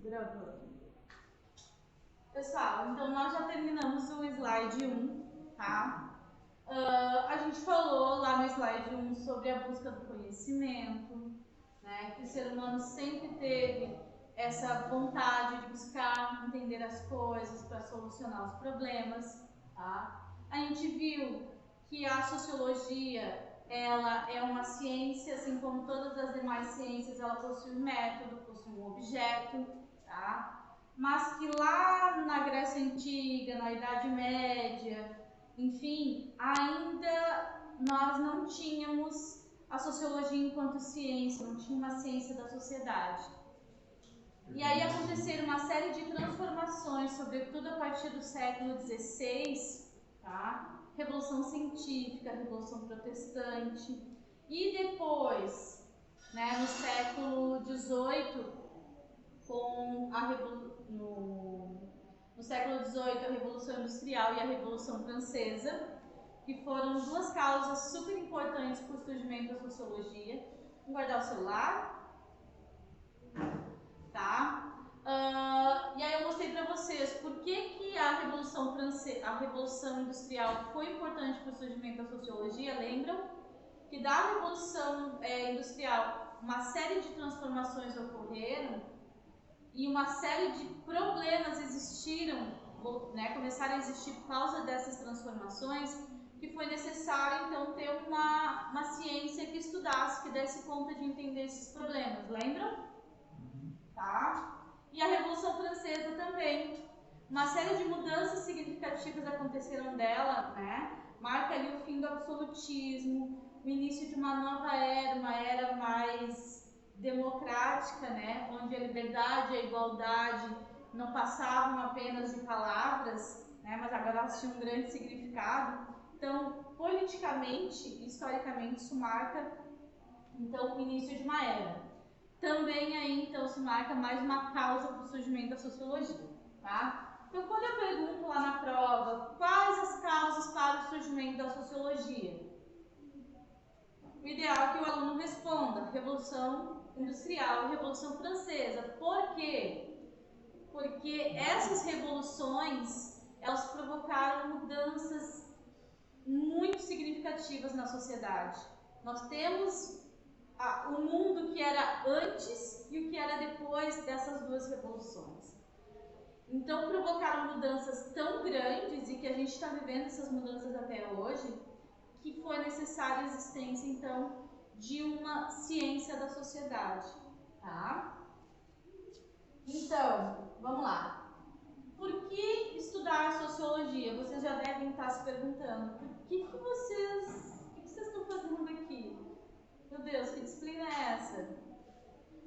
Gravando. Pessoal, então nós já terminamos o slide 1, tá? A gente falou lá no slide 1 sobre a busca do conhecimento, né? Que o ser humano sempre teve essa vontade de buscar entender as coisas para solucionar os problemas, tá? A gente viu que a sociologia, ela é uma ciência, assim como todas as demais ciências, ela possui um método, possui um objeto, tá? Mas que lá na Grécia Antiga, na Idade Média, enfim, ainda nós não tínhamos a sociologia enquanto ciência, não tinha uma ciência da sociedade. E aí aconteceram uma série de transformações, sobretudo a partir do século XVI, tá? Revolução Científica, Revolução Protestante, e depois, né, no século XVIII, com a no século XVIII, a Revolução Industrial e a Revolução Francesa, que foram duas causas super importantes para o surgimento da sociologia. Vamos guardar o celular, tá? E aí eu mostrei para vocês por que a Revolução Francesa, a Revolução Industrial foi importante para o surgimento da sociologia. Lembram que da Revolução Industrial uma série de transformações ocorreram e uma série de problemas existiram, né, começaram a existir por causa dessas transformações, que foi necessário então ter uma ciência que estudasse, que desse conta de entender esses problemas, lembram? Tá? E a Revolução Francesa também. Uma série de mudanças significativas aconteceram dela, né? Marca ali o fim do absolutismo, o início de uma nova era, uma era mais democrática, né? Onde a liberdade e a igualdade não passavam apenas de palavras, né? Mas agora elas tinham um grande significado. Então, politicamente, historicamente, isso marca então o início de uma era. Também aí então se marca mais uma causa para o surgimento da sociologia, tá? Então quando eu pergunto lá na prova quais as causas para o surgimento da sociologia, o ideal é que o aluno responda Revolução Industrial e Revolução Francesa. Por quê? Porque essas revoluções, elas provocaram mudanças muito significativas na sociedade. Nós temos o mundo que era antes e o que era depois dessas duas revoluções. Então provocaram mudanças tão grandes e que a gente está vivendo essas mudanças até hoje, que foi necessária a existência então de uma ciência da sociedade, tá? Então, vamos lá. Por que estudar sociologia? Vocês já devem estar se perguntando, o que vocês estão fazendo aqui? Meu Deus, que disciplina é essa?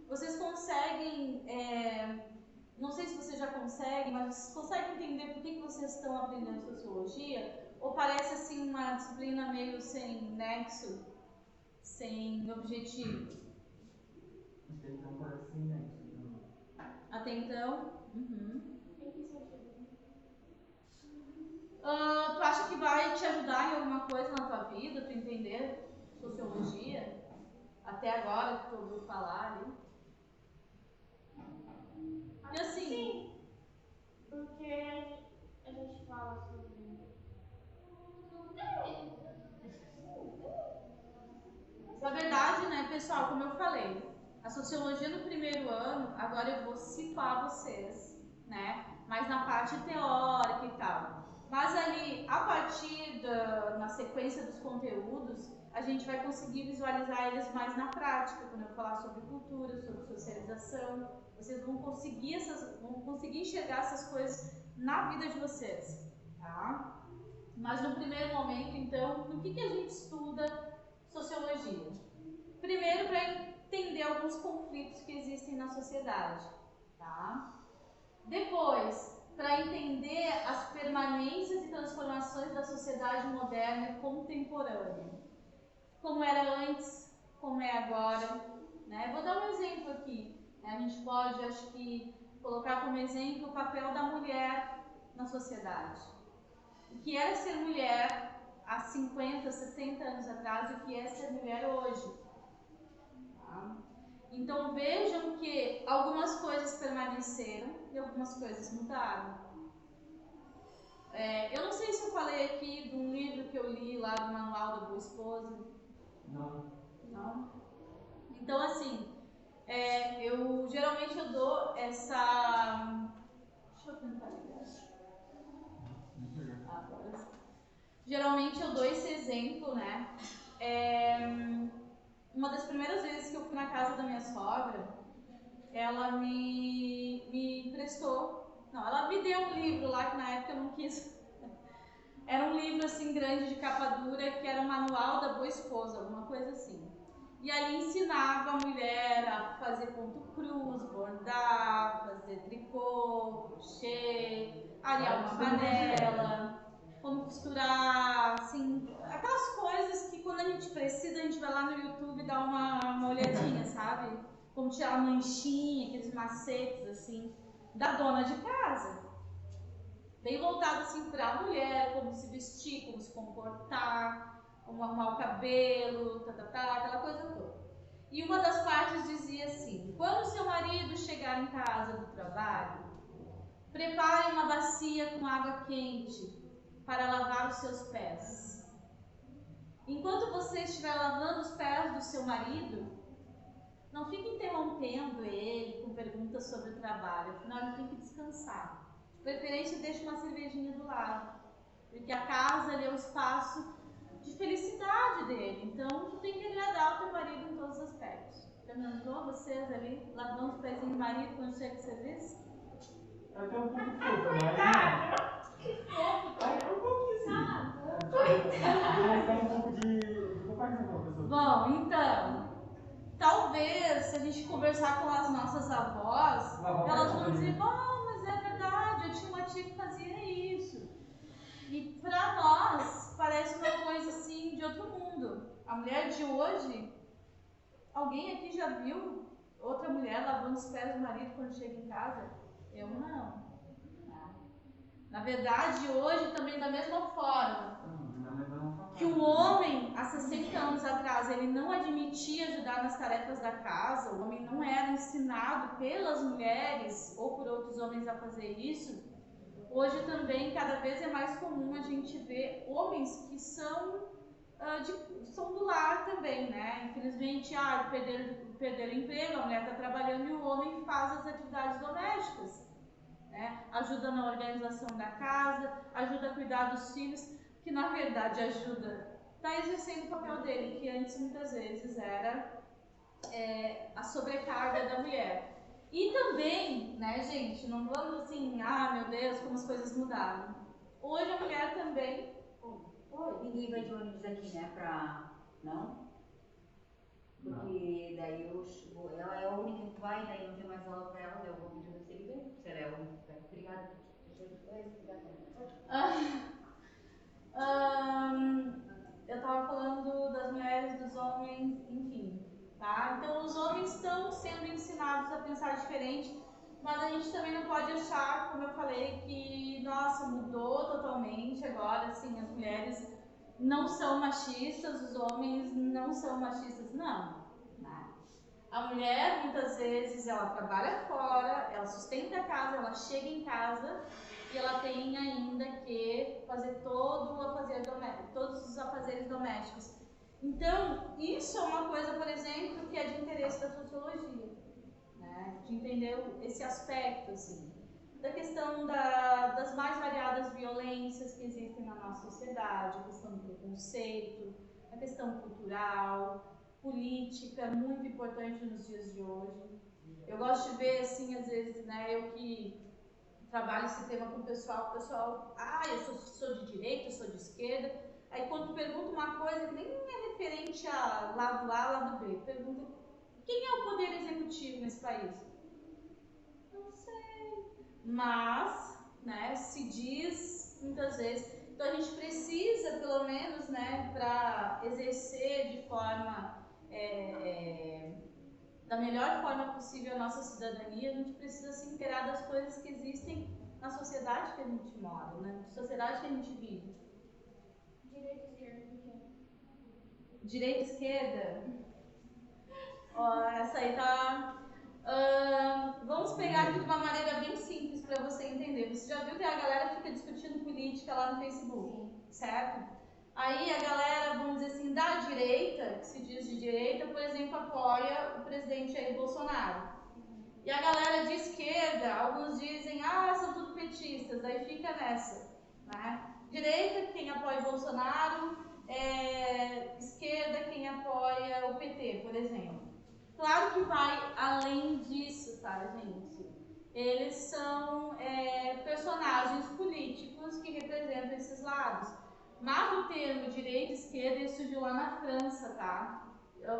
Vocês conseguem, não sei se vocês já conseguem, mas vocês conseguem entender por que vocês estão aprendendo sociologia? Ou parece assim uma disciplina meio sem nexo, sem objetivo? Até então parece sem nexo. Até então? Uhum. Tu acha que vai te ajudar em alguma coisa na tua vida, tu entender sociologia? Até agora que tu ouviu falar ali? E assim, sim, porque a gente fala sobre. Na verdade, né, pessoal, como eu falei, a sociologia no primeiro ano, agora eu vou situar vocês, né, mais na parte teórica e tal. Mas ali, a partir na sequência dos conteúdos, a gente vai conseguir visualizar eles mais na prática, quando eu falar sobre cultura, sobre socialização. Vocês vão conseguir enxergar essas coisas na vida de vocês, tá? Mas no primeiro momento, então, no que a gente estuda sociologia? Primeiro, para entender alguns conflitos que existem na sociedade, tá? Depois, para entender as permanências e transformações da sociedade moderna e contemporânea. Como era antes, como é agora, né? Vou dar um exemplo aqui. A gente pode, acho que, colocar como exemplo o papel da mulher na sociedade. O que era ser mulher há 50, 60 anos atrás e o que é ser mulher hoje. Tá? Então vejam que algumas coisas permanecem permaneceram e algumas coisas mudaram. Eu não sei se eu falei aqui de um livro que eu li lá do Manual da Boa Esposa. Não? Então, assim, geralmente eu dou essa... Deixa eu tentar ligar. Agora sim. Geralmente eu dou esse exemplo, né? Uma das primeiras vezes que eu fui na casa da minha sogra, ela me emprestou. Não, ela me deu um livro lá que na época eu não quis. Era um livro assim grande de capa dura que era o Manual da Boa Esposa, alguma coisa assim. E ali ensinava a mulher a fazer ponto cruz, bordar, fazer tricô, crochê, arear uma panela, como costurar, assim, aquelas coisas que quando a gente precisa, a gente vai lá no YouTube e dá uma olhadinha, sabe? Como tirar manchinha, aqueles macetes, assim, da dona de casa. Bem voltado, assim, para a mulher, como se vestir, como se comportar, como arrumar o cabelo, aquela coisa toda. E uma das partes dizia assim: quando seu marido chegar em casa do trabalho, prepare uma bacia com água quente para lavar os seus pés. Enquanto você estiver lavando os pés do seu marido, não fique interrompendo ele com perguntas sobre o trabalho, afinal ele tem que descansar. De preferência, deixe uma cervejinha do lado, porque a casa ali é o espaço de felicidade dele. Então, tu tem que agradar o teu marido em todos os aspectos. Já imaginou vocês ali lavando os pezinhos do marido quando chega de serviço? É até um pouco fofo, né? Que fofo, cara. É um pouquinho assim. Demonstrar um pouco de compaixão com a pessoa. Bom, então, talvez se a gente conversar com as nossas avós, elas vão dizer: mas é verdade, eu tinha uma tia que fazia isso. E pra nós parece uma coisa assim de outro mundo. A mulher de hoje, alguém aqui já viu outra mulher lavando os pés do marido quando chega em casa? Eu não. Na verdade, hoje também da mesma forma que o homem, há 60 anos atrás, ele não admitia ajudar nas tarefas da casa, o homem não era ensinado pelas mulheres ou por outros homens a fazer isso. Hoje também, cada vez é mais comum a gente ver homens que são do lar também, né? Infelizmente, perderam o emprego, a mulher está trabalhando e o homem faz as atividades domésticas, né? Ajuda na organização da casa, ajuda a cuidar dos filhos, que na verdade está exercendo o papel dele, que antes muitas vezes era a sobrecarga da mulher. E também, né, gente, não vamos assim, meu Deus, como as coisas mudaram. Hoje a mulher também... Ninguém vai de ônibus aqui, né, não? Porque daí ela é a única que vai, daí não tem mais aula pra ela, daí eu vou pedir vocês verem. Será a única que vai? Obrigada. Eu estava falando das mulheres, dos homens, enfim, tá? Então os homens estão sendo ensinados a pensar diferente, mas a gente também não pode achar, como eu falei, que, nossa, mudou totalmente agora, assim, as mulheres não são machistas, os homens não são machistas, não. A mulher, muitas vezes, ela trabalha fora, ela sustenta a casa, ela chega em casa e ela tem ainda que fazer todos os afazeres domésticos. Então, isso é uma coisa, por exemplo, que é de interesse da sociologia, né? De entender esse aspecto, assim, da questão das mais variadas violências que existem na nossa sociedade, a questão do preconceito, a questão cultural, política, muito importante nos dias de hoje. Eu gosto de ver, assim, às vezes, né, eu que trabalho esse tema com o pessoal, eu sou de direita, eu sou de esquerda, aí quando pergunta uma coisa que nem é referente a lado A, lado B, pergunta: quem é o poder executivo nesse país? Não sei. Mas, né, se diz muitas vezes. Então a gente precisa, pelo menos, né, para exercer de forma da melhor forma possível a nossa cidadania, a gente precisa se inteirar das coisas que existem na sociedade que a gente mora, na sociedade que a gente vive. Direita e esquerda. Direita e esquerda? Essa aí tá... vamos pegar aqui de uma maneira para você entender. Você já viu que a galera fica discutindo política lá no Facebook, certo? Aí a galera, vamos dizer assim, da direita, que se diz de direita, por exemplo, apoia o presidente Jair Bolsonaro. E a galera de esquerda, alguns dizem, são tudo petistas, aí fica nessa, né? Direita, quem apoia o Bolsonaro, esquerda, quem apoia o PT, por exemplo. Claro que vai além disso, tá, gente? Eles são personagens políticos que representam esses lados. Mas o termo direita e esquerda ele surgiu lá na França, tá?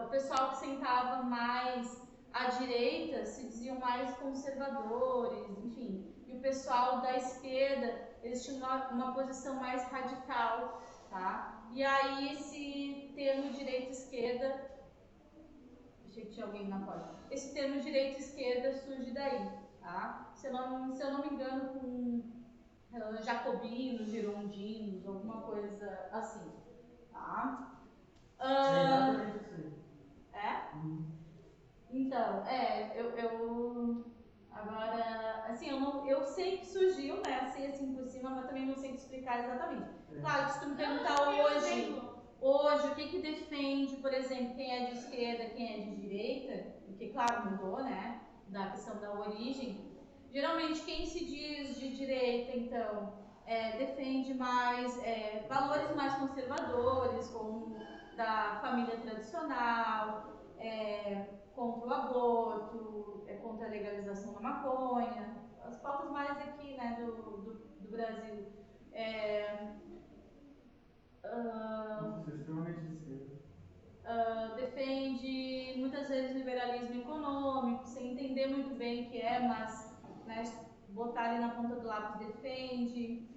O pessoal que sentava mais à direita se diziam mais conservadores, enfim. E o pessoal da esquerda, eles tinham uma posição mais radical, tá? E aí esse termo direita e esquerda, achei que tinha alguém na porta. Esse termo direita e esquerda surge daí, tá? Se eu não me engano, com jacobinos, girondinos, alguma coisa assim, tá? Exatamente assim. Então, eu agora, assim, eu sei que surgiu, né, assim por cima, mas também não sei te explicar exatamente. Claro que se tu me perguntar hoje o que defende, por exemplo, quem é de esquerda, quem é de direita, porque claro, mudou, né, da questão da origem, geralmente quem se diz de direita, então, defende mais valores mais conservadores, como da família tradicional, contra o aborto, contra a legalização da maconha, as pautas mais aqui, né, do Brasil. Nossa, extremamente de esquerda. Defende muitas vezes liberalismo econômico, sem entender muito bem o que é, mas né, botar ali na ponta do lápis defende.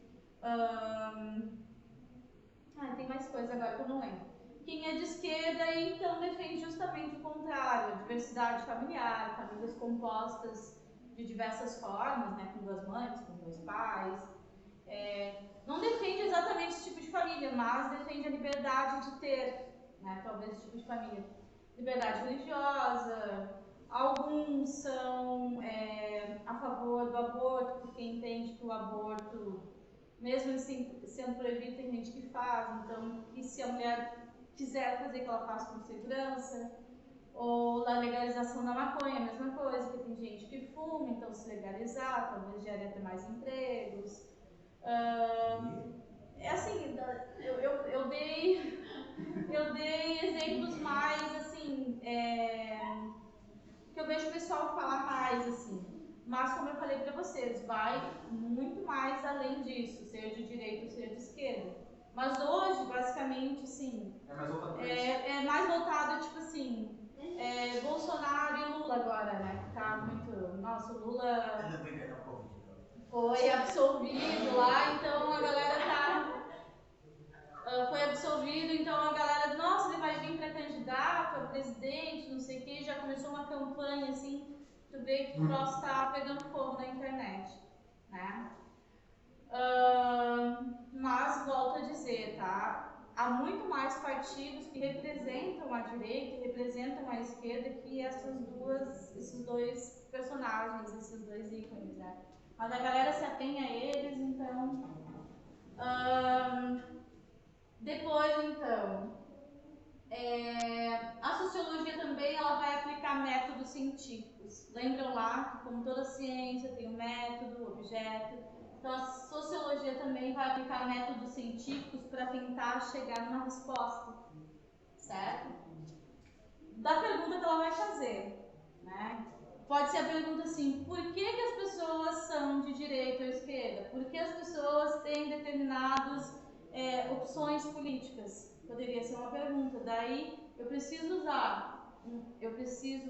Tem mais coisa agora que eu não lembro. Quem é de esquerda então defende justamente o contrário, a diversidade familiar, famílias compostas de diversas formas, né, com duas mães, com dois pais. Não defende exatamente esse tipo de família, mas defende a liberdade de ter, né, talvez esse tipo de família. Liberdade religiosa, alguns são a favor do aborto, porque entende que o aborto, mesmo assim, sendo proibido, tem gente que faz, então, e se a mulher quiser fazer, que ela faça com segurança. Ou a legalização da maconha, a mesma coisa, porque tem gente que fuma, então se legalizar, talvez gere até mais empregos. Assim, eu dei exemplos mais, assim, que eu vejo o pessoal falar mais, assim. Mas, como eu falei para vocês, vai muito mais além disso, ser de direita ou ser de esquerda. Mas hoje, basicamente, sim, É mais voltado para isso. é mais voltado, tipo assim, Bolsonaro e Lula agora, né? Que tá muito... Nossa, o Lula foi absolvido lá, então a galera foi absolvido, então a galera, nossa, ele vai vir para candidato a presidente, não sei o que, já começou uma campanha assim, tu vê que o troço tá pegando fogo na internet, né? Mas volto a dizer, tá? Há muito mais partidos que representam a direita e representam a esquerda que esses dois personagens, esses dois ícones, né? Mas a galera se atém a eles, então... Depois, então, a sociologia também ela vai aplicar métodos científicos. Lembram lá que, como toda ciência, tem o método, o objeto. Então, a sociologia também vai aplicar métodos científicos para tentar chegar numa resposta, certo? Da pergunta que ela vai fazer, né? Pode ser a pergunta assim, por que as pessoas são de direita ou esquerda? Por que as pessoas têm determinadas opções políticas? Poderia ser uma pergunta. Daí, eu preciso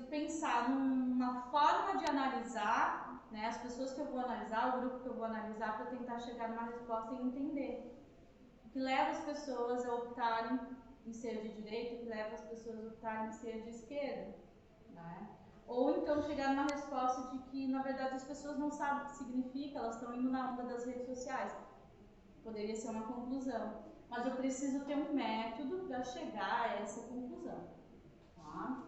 pensar numa forma de analisar, né, as pessoas que eu vou analisar, o grupo que eu vou analisar, para tentar chegar numa resposta e entender o que leva as pessoas a optarem em ser de direita, o que leva as pessoas a optarem em ser de esquerda, né? Ou então chegar numa resposta de que, na verdade, as pessoas não sabem o que significa, elas estão indo na onda das redes sociais. Poderia ser uma conclusão. Mas eu preciso ter um método para chegar a essa conclusão. Tá?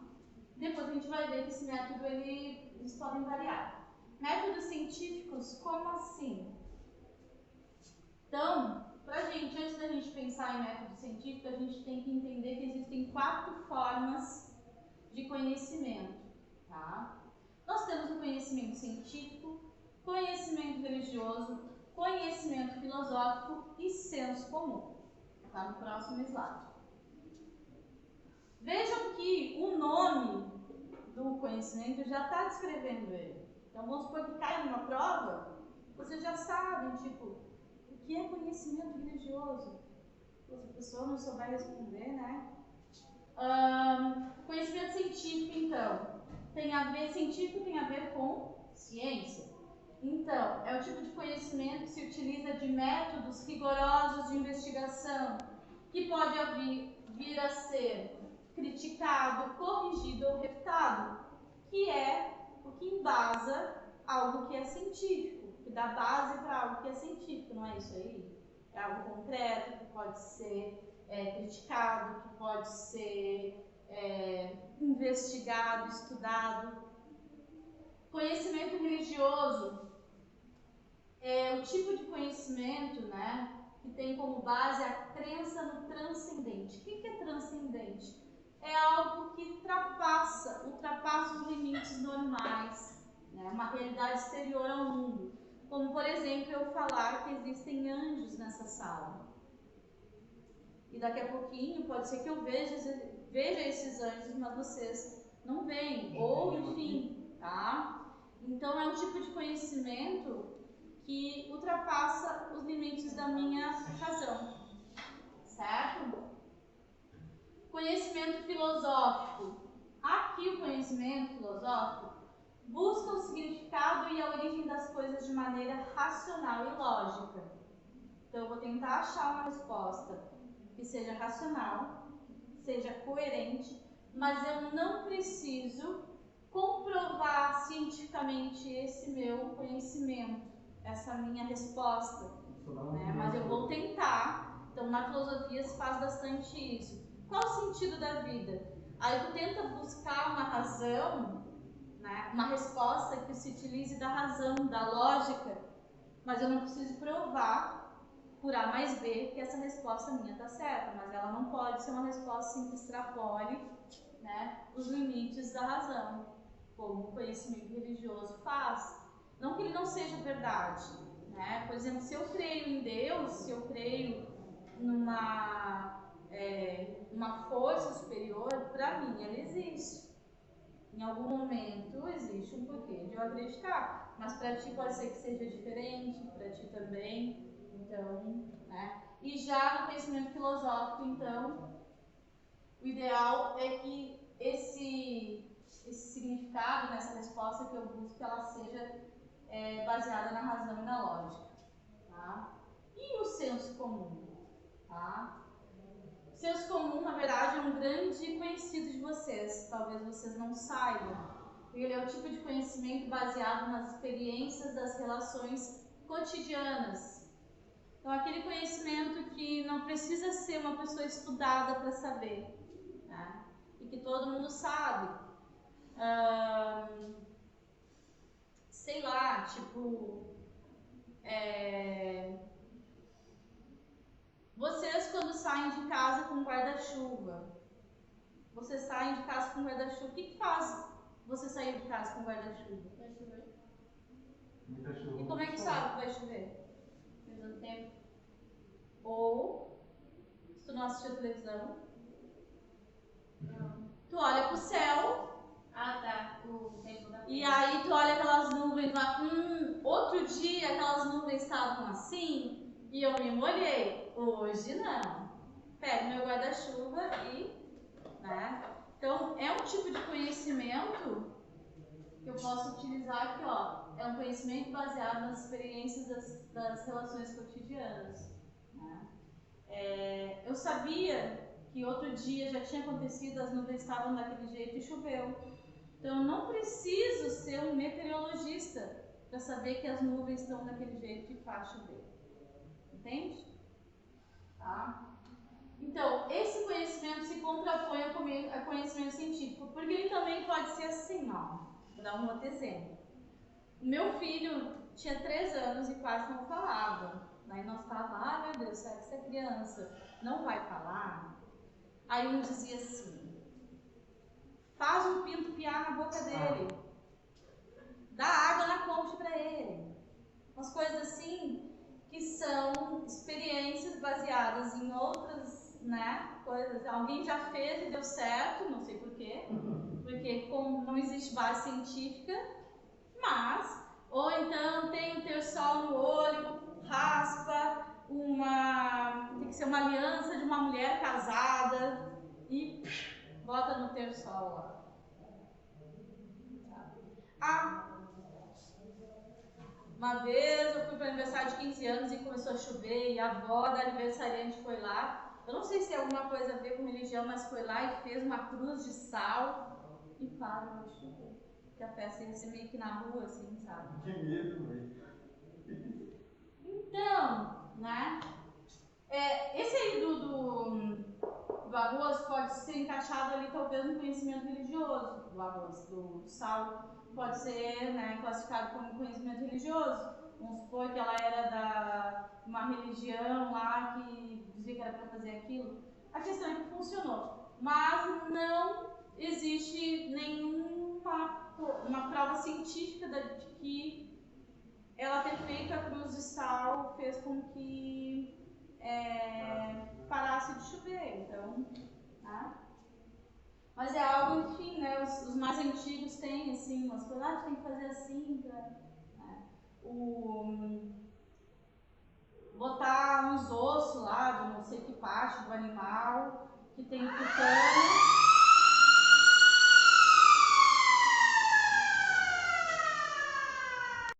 Depois a gente vai ver que esse método eles podem variar. Métodos científicos, como assim? Então, antes da gente pensar em método científico, a gente tem que entender que existem 4 formas de conhecimento, tá? Nós temos o conhecimento científico, conhecimento religioso, conhecimento filosófico e senso comum. Tá no próximo slide. Vejam que o nome do conhecimento já está descrevendo ele. Então, vamos supor que cai numa prova, vocês já sabem, tipo, o que é conhecimento religioso? Se a pessoa não souber responder, né? Conhecimento científico, então, científico tem a ver com ciência. Então, é o tipo de conhecimento que se utiliza de métodos rigorosos de investigação, que pode vir a ser criticado, corrigido ou refutado, que é o que embasa algo que é científico, que dá base para algo que é científico, não é isso aí? É algo concreto, que pode ser criticado, que pode ser investigado, estudado. Conhecimento religioso é o tipo de conhecimento, né, que tem como base a crença no transcendente. O que é transcendente? É algo que ultrapassa os limites normais, né, uma realidade exterior ao mundo. Como, por exemplo, eu falar que existem anjos nessa sala. E daqui a pouquinho pode ser que eu veja esses anjos, mas vocês não veem. Ou, enfim, tá? Então, é um tipo de conhecimento que ultrapassa os limites da minha razão. Certo? Conhecimento filosófico. Aqui o conhecimento filosófico busca o significado e a origem das coisas de maneira racional e lógica. Então, eu vou tentar achar uma resposta que seja racional, seja coerente, mas eu não preciso comprovar cientificamente esse meu conhecimento, essa minha resposta, né? Mas eu vou tentar. Então, na filosofia se faz bastante isso. Qual o sentido da vida? Aí tu tenta buscar uma razão, né? Uma resposta que se utilize da razão, da lógica, mas eu não preciso provar por A mais B que essa resposta minha está certa, mas ela não pode ser uma resposta assim, que extrapole, né, os limites da razão, como o conhecimento religioso faz. Não que ele não seja verdade, né? Por exemplo, se eu creio em Deus, se eu creio numa uma força superior, para mim ela existe. Em algum momento existe um porquê de eu acreditar, mas para ti pode ser que seja diferente, para ti também. Então, né? E já no conhecimento filosófico, então, o ideal é que esse significado, nessa resposta que eu busco, ela seja baseada na razão e na lógica. Tá? E o senso comum? Tá? O senso comum, na verdade, é um grande conhecido de vocês. Talvez vocês não saibam. Ele é o tipo de conhecimento baseado nas experiências das relações cotidianas. Então, aquele conhecimento que não precisa ser uma pessoa estudada para saber, né? E que todo mundo sabe. Sei lá, tipo... Vocês, quando saem de casa com guarda-chuva, vocês saem de casa com guarda-chuva, o que faz você sair de casa com guarda-chuva? Vai chover. Muita chuva. E como é que sabe que vai chover? Mesmo tempo. Ou, se tu não assistiu televisão, Não. tu olha pro céu. Ah, tá. O tempo da E aí tu olha aquelas nuvens lá, outro dia aquelas nuvens estavam assim e eu me molhei. Hoje não. Pego meu guarda-chuva e, né? Então é um tipo de conhecimento que eu posso utilizar aqui, ó. É um conhecimento baseado nas experiências das relações cotidianas. Né? Eu sabia que outro dia já tinha acontecido, as nuvens estavam daquele jeito e choveu. Então, eu não preciso ser um meteorologista para saber que as nuvens estão daquele jeito e faz chover. Entende? Tá? Então, esse conhecimento se contrapõe ao conhecimento científico, porque ele também pode ser assim, ó. Vou dar um outro exemplo. Meu filho tinha 3 anos e quase não falava. Daí nós falávamos, ai meu Deus, será que essa criança não vai falar? Aí um dizia assim, faz um pinto piar na boca dele, dá água na fonte para ele. Umas coisas assim que são experiências baseadas em outras, né, coisas. Alguém já fez e deu certo, não sei porquê, porque como não existe base científica, mas, ou então tem um terçol no olho, raspa, tem que ser uma aliança de uma mulher casada e bota no terçol lá. Uma vez eu fui para o aniversário de 15 anos e começou a chover e a avó da aniversariante foi lá. Eu não sei se tem alguma coisa a ver com religião, mas foi lá e fez uma cruz de sal e parou de chover. Porque a festa ia ser meio que na rua, assim, sabe? Que medo, velho. Então, né? Esse aí do arroz pode ser encaixado ali talvez no conhecimento religioso do arroz, do sal. Pode ser, né, classificado como conhecimento religioso. Vamos supor que ela era de uma religião lá que dizia que era para fazer aquilo. A questão é que funcionou, mas não existe uma prova científica de que ela ter feito a cruz de sal fez com que parasse de chover. Então, tá? Mas é algo, enfim, né, os mais antigos têm, assim, umas coisas, tem que fazer assim, botar uns ossos lá, de não sei que parte do animal, que tem tutano,